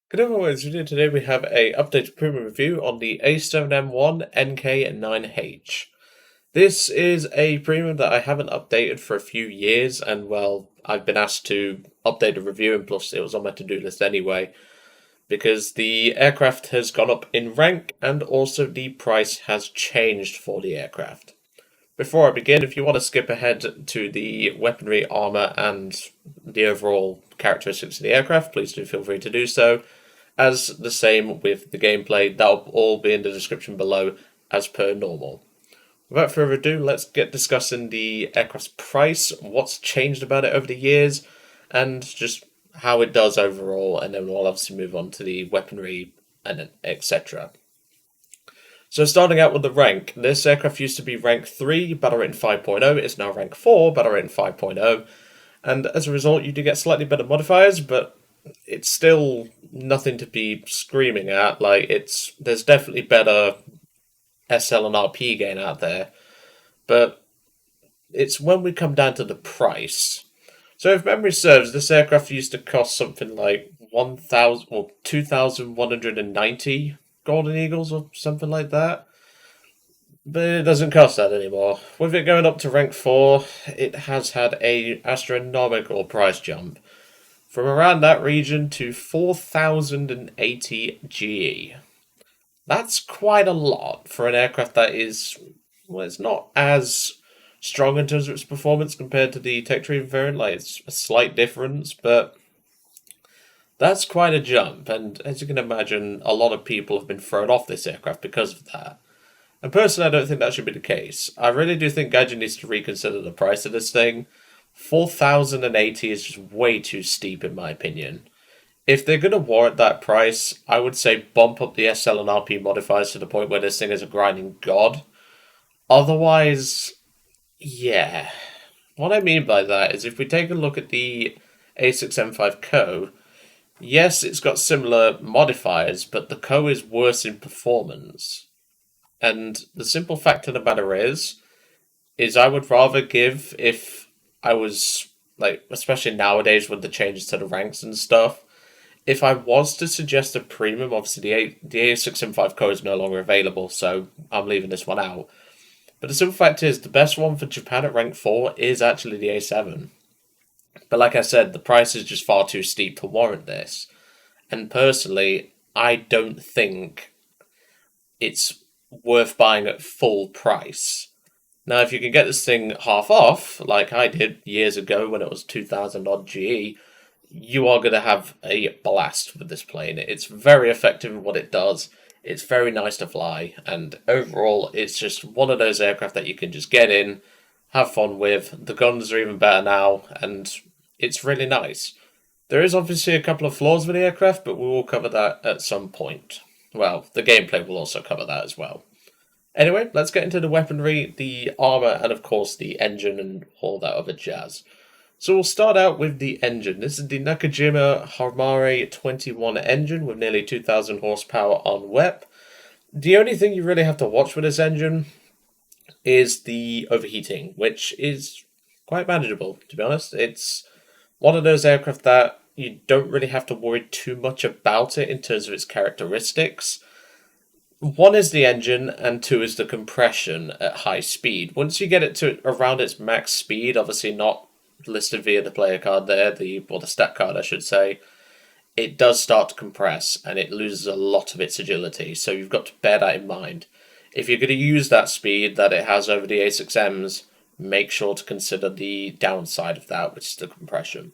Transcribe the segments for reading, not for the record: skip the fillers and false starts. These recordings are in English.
Good everyone, today we have a updated premium review on the A7M1 NK9H. This is a premium that I haven't updated for a few years, and well, I've been asked to update a review, and plus it was on my to-do list anyway, because the aircraft has gone up in rank, and also the price has changed for the aircraft. Before I begin, if you want to skip ahead to the weaponry, armor, and the overall characteristics of the aircraft, please do feel free to do so. As the same with the gameplay, that'll all be in the description below as per normal. Without further ado, let's get discussing the aircraft's price, what's changed about it over the years, and just how it does overall, and then we'll obviously move on to the weaponry and etc. So starting out with the rank, this aircraft used to be rank 3, battle rating 5.0, it's now rank 4, battle rating 5.0, and as a result you do get slightly better modifiers, but it's still nothing to be screaming at. There's definitely better SL and RP gain out there, but it's when we come down to the price. So if memory serves, this aircraft used to cost something like 1,000 or 2,190 Golden Eagles or something like that. But it doesn't cost that anymore. With it going up to rank 4, it has had a astronomical price jump from around that region to 4,080 GE. That's quite a lot for an aircraft that is, well, it's not as strong in terms of its performance compared to the Tech Tree variant. Like, it's a slight difference, but that's quite a jump. And as you can imagine, a lot of people have been thrown off this aircraft because of that. And personally, I don't think that should be the case. I really do think Gaijin needs to reconsider the price of this thing. 4,080 is just way too steep in my opinion. If they're going to warrant that price, I would say bump up the SL and RP modifiers to the point where this thing is a grinding god. Otherwise, yeah. What I mean by that is if we take a look at the A6M5 Co, yes, it's got similar modifiers, but the Co is worse in performance. And the simple fact of the matter is I would rather give, if I was, like, especially nowadays with the changes to the ranks and stuff, if I was to suggest a premium, obviously the A6M5 Co is no longer available, so I'm leaving this one out. But the simple fact is, the best one for Japan at rank 4 is actually the A7. But like I said, the price is just far too steep to warrant this. And personally, I don't think it's worth buying at full price. Now, if you can get this thing half off, like I did years ago when it was 2,000 odd GE, you are going to have a blast with this plane. It's very effective in what it does. It's very nice to fly, and overall, it's just one of those aircraft that you can just get in, have fun with. The guns are even better now, and it's really nice. There is obviously a couple of flaws with the aircraft, but we will cover that at some point. Well, the gameplay will also cover that as well. Anyway, let's get into the weaponry, the armor, and of course the engine and all that other jazz. So we'll start out with the engine. This is the Nakajima Hamare 21 engine with nearly 2,000 horsepower on WEP. The only thing you really have to watch with this engine is the overheating, which is quite manageable, to be honest. It's one of those aircraft that you don't really have to worry too much about it in terms of its characteristics. One is the engine, and two is the compression at high speed. Once you get it to around its max speed, obviously not listed via the player card there, or the stat card I should say, it does start to compress, and it loses a lot of its agility, so you've got to bear that in mind. If you're going to use that speed that it has over the A6Ms, make sure to consider the downside of that, which is the compression.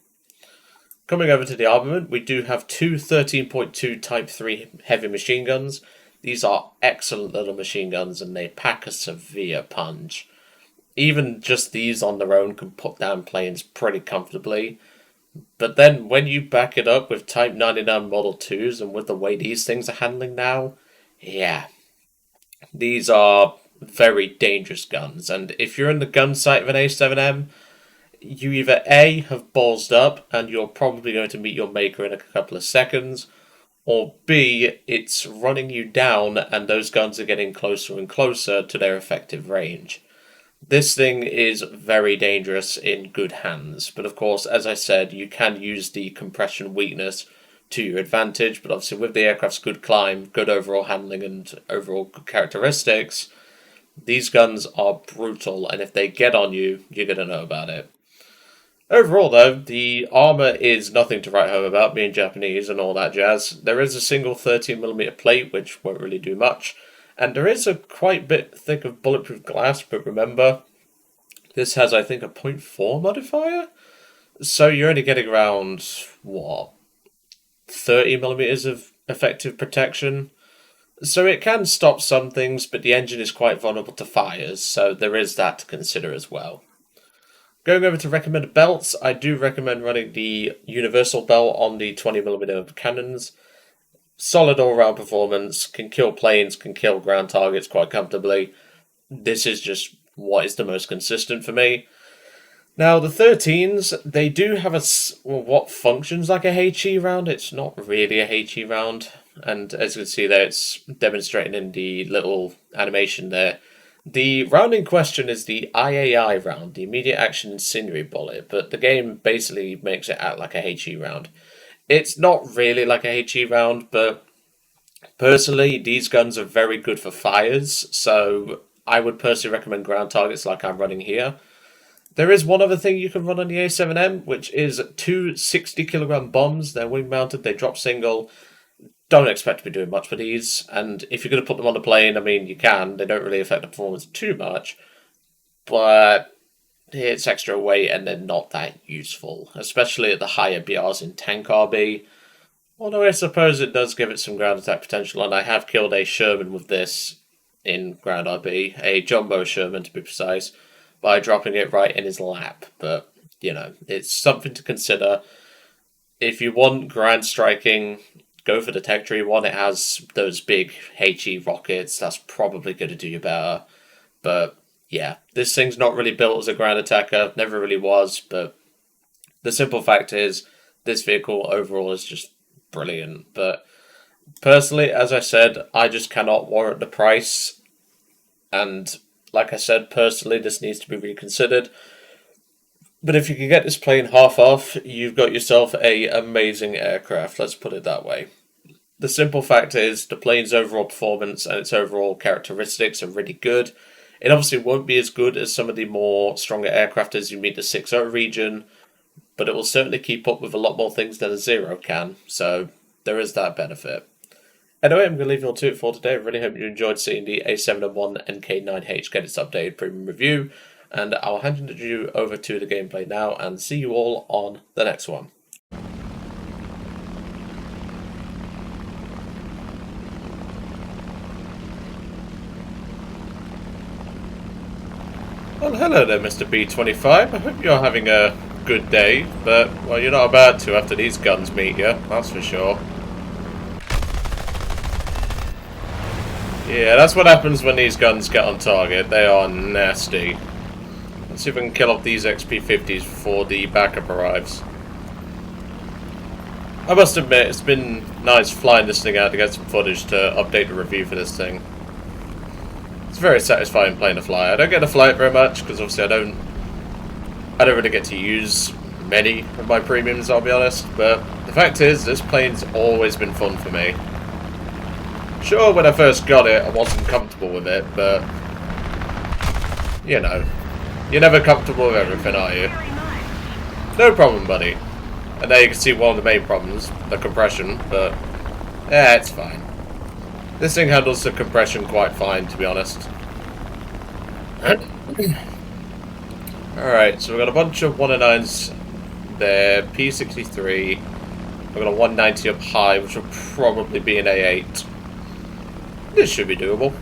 Coming over to the armament, we do have two 13.2 Type 3 heavy machine guns. These are excellent little machine guns, and they pack a severe punch. Even just these on their own can put down planes pretty comfortably. But then when you back it up with Type 99 Model 2s and with the way these things are handling now, yeah. These are very dangerous guns, and if you're in the gun sight of an A7M, you either A, have ballsed up, and you're probably going to meet your maker in a couple of seconds, or B, it's running you down and those guns are getting closer and closer to their effective range. This thing is very dangerous in good hands, but of course, as I said, you can use the compression weakness to your advantage, but obviously with the aircraft's good climb, good overall handling, and overall good characteristics, these guns are brutal, and if they get on you, you're going to know about it. Overall, though, the armour is nothing to write home about, being Japanese and all that jazz. There is a single 13mm plate, which won't really do much, and there is a quite bit thick of bulletproof glass, but remember, this has, I think, a 0.4 modifier? So you're only getting around, what, 30mm of effective protection? So it can stop some things, but the engine is quite vulnerable to fires, so there is that to consider as well. Going over to recommended belts, I do recommend running the universal belt on the 20mm cannons. Solid all-round performance, can kill planes, can kill ground targets quite comfortably. This is just what is the most consistent for me. Now, the 13s, they do have what functions like a HE round. It's not really a HE round. And as you can see there, it's demonstrating in the little animation there. The round in question is the IAI round, the Immediate Action Incendiary Bullet, but the game basically makes it act like a HE round. It's not really like a HE round, but personally, these guns are very good for fires, so I would personally recommend ground targets like I'm running here. There is one other thing you can run on the A7M, which is two 60kg bombs. They're wing-mounted, they drop single. Don't expect to be doing much with these, and if you're going to put them on the plane, I mean, you can. They don't really affect the performance too much, but it's extra weight and they're not that useful, especially at the higher BRs in Tank RB. Although I suppose it does give it some ground attack potential, and I have killed a Sherman with this in ground RB, a Jumbo Sherman to be precise, by dropping it right in his lap. But, you know, it's something to consider. If you want ground striking, go for the Tech Tree one. It has those big HE rockets. That's probably going to do you better. But, yeah, this thing's not really built as a ground attacker. Never really was. But the simple fact is, this vehicle overall is just brilliant. But personally, as I said, I just cannot warrant the price. And like I said, personally, this needs to be reconsidered. But if you can get this plane half off, you've got yourself a amazing aircraft, let's put it that way. The simple fact is, the plane's overall performance and its overall characteristics are really good. It obviously won't be as good as some of the more stronger aircraft as you meet the 6.0 region, but it will certainly keep up with a lot more things than a Zero can, so there is that benefit. Anyway, I'm going to leave you all to it for today. I really hope you enjoyed seeing the A7M1 NK9H get its updated premium review, and I'll hand you over to the gameplay now, and see you all on the next one. Well, hello there, Mr. B25. I hope you're having a good day, but, well, you're not about to after these guns meet you, that's for sure. Yeah, that's what happens when these guns get on target. They are nasty. Let's see if we can kill off these XP50s before the backup arrives. I must admit, it's been nice flying this thing out to get some footage to update the review for this thing. It's very satisfying playing the fly. I don't get to fly it very much, because obviously I don't really get to use many of my premiums, I'll be honest. But the fact is, this plane's always been fun for me. Sure, when I first got it, I wasn't comfortable with it, but, you know, you're never comfortable with everything, are you? No problem, buddy. And there you can see one of the main problems, the compression, but, yeah, it's fine. This thing handles the compression quite fine, to be honest. Alright, so we've got a bunch of 109s there, P63. We've got a 190 up high, which will probably be an A8. This should be doable.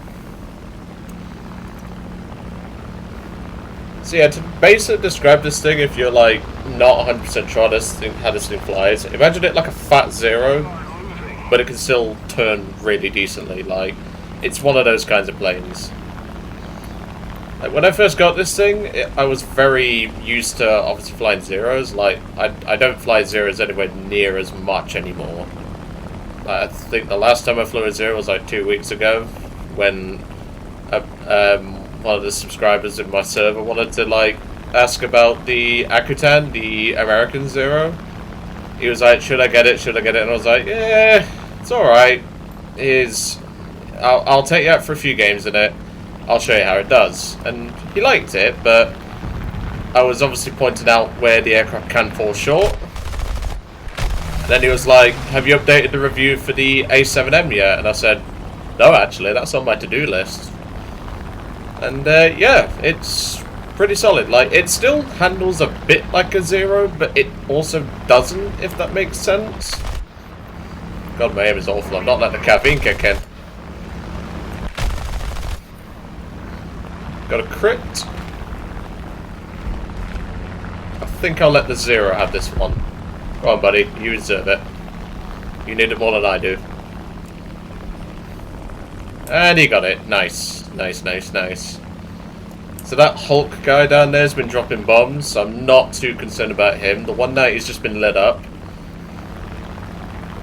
So yeah, to basically describe this thing, if you're like not 100% sure how this thing flies, imagine it like a Fat Zero, but it can still turn really decently. Like, it's one of those kinds of planes. Like, when I first got this thing, I was very used to obviously flying Zeros. Like, I don't fly Zeros anywhere near as much anymore. I think the last time I flew a Zero was like 2 weeks ago, when one of the subscribers in my server wanted to like ask about the Akutan, the American Zero. He was like, should I get it? Should I get it? And I was like, yeah, it's alright. I'll take you out for a few games in it. I'll show you how it does. And he liked it, but I was obviously pointing out where the aircraft can fall short. And then he was like, have you updated the review for the A7M yet? And I said, no, actually, that's on my to-do list. And yeah, it's pretty solid. Like, it still handles a bit like a Zero, but it also doesn't, if that makes sense. God, my aim is awful. I'm not letting the caffeine kick in. Got a crit. I think I'll let the Zero have this one. Come on, buddy. You deserve it. You need it more than I do. And he got it. Nice. Nice, nice, nice. So that Hulk guy down there has been dropping bombs, so I'm not too concerned about him. The 190's just been lit up.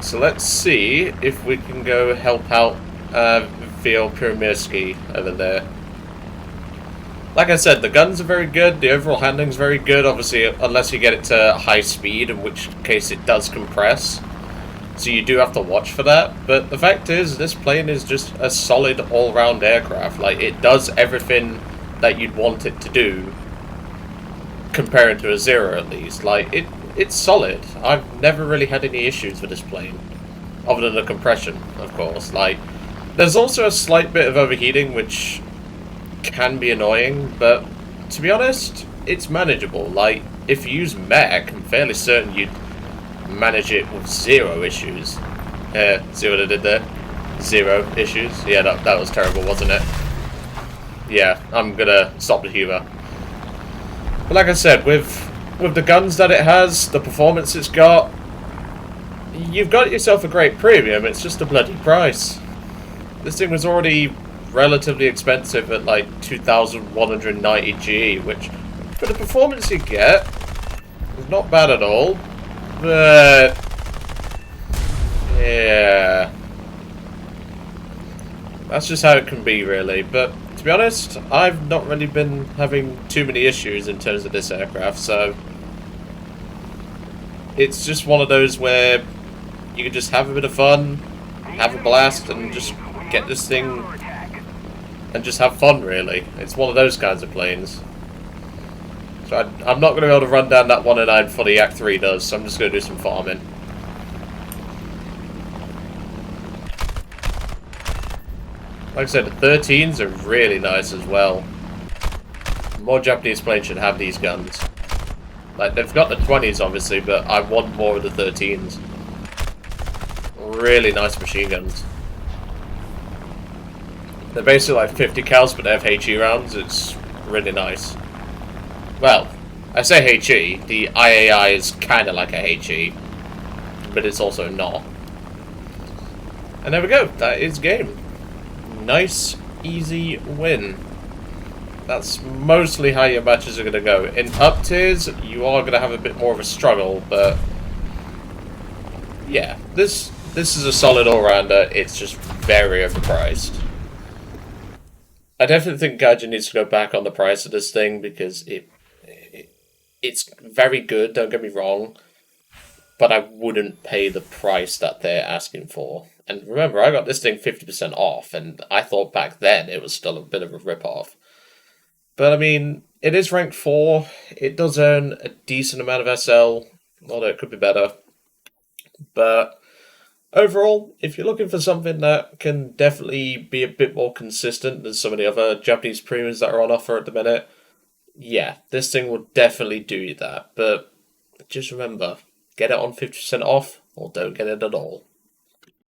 So let's see if we can go help out Pyramirski over there. Like I said, the guns are very good, the overall handling's very good, obviously, unless you get it to high speed, in which case it does compress. So you do have to watch for that, but the fact is, this plane is just a solid all-round aircraft. Like, it does everything that you'd want it to do, comparing to a Zero at least. Like, it's solid. I've never really had any issues with this plane, other than the compression, of course. Like, there's also a slight bit of overheating, which can be annoying, but to be honest, it's manageable. Like, if you use mech, I'm fairly certain you'd manage it with zero issues. See what I did there? Zero issues. Yeah, that was terrible, wasn't it? Yeah, I'm gonna stop the humour. But like I said, with the guns that it has, the performance it's got, you've got yourself a great premium. It's just a bloody price. This thing was already relatively expensive at like 2,190 GE, which for the performance you get is not bad at all. But yeah, that's just how it can be, really. But to be honest, I've not really been having too many issues in terms of this aircraft, so it's just one of those where you can just have a bit of fun, have a blast, and just get this thing and just have fun, really. It's one of those kinds of planes. So I'm not going to be able to run down that 109 for the Act 3 does, so I'm just going to do some farming. Like I said, the 13s are really nice as well. More Japanese planes should have these guns. Like, they've got the 20s, obviously, but I want more of the 13s. Really nice machine guns. They're basically like 50 cals, but they have HE rounds. It's really nice. Well, I say HE. The IAI is kind of like a HE, but it's also not. And there we go. That is game. Nice, easy win. That's mostly how your matches are going to go. In up tiers, you are going to have a bit more of a struggle, but yeah, this is a solid all-rounder. It's just very overpriced. I definitely think Gaijin needs to go back on the price of this thing, because it's very good, don't get me wrong, but I wouldn't pay the price that they're asking for. And remember, I got this thing 50% off, and I thought back then it was still a bit of a rip-off. But I mean, it is ranked 4, it does earn a decent amount of SL, although it could be better. But overall, if you're looking for something that can definitely be a bit more consistent than some of the other Japanese premiums that are on offer at the minute, yeah, this thing will definitely do that. But just remember, get it on 50% off, or don't get it at all.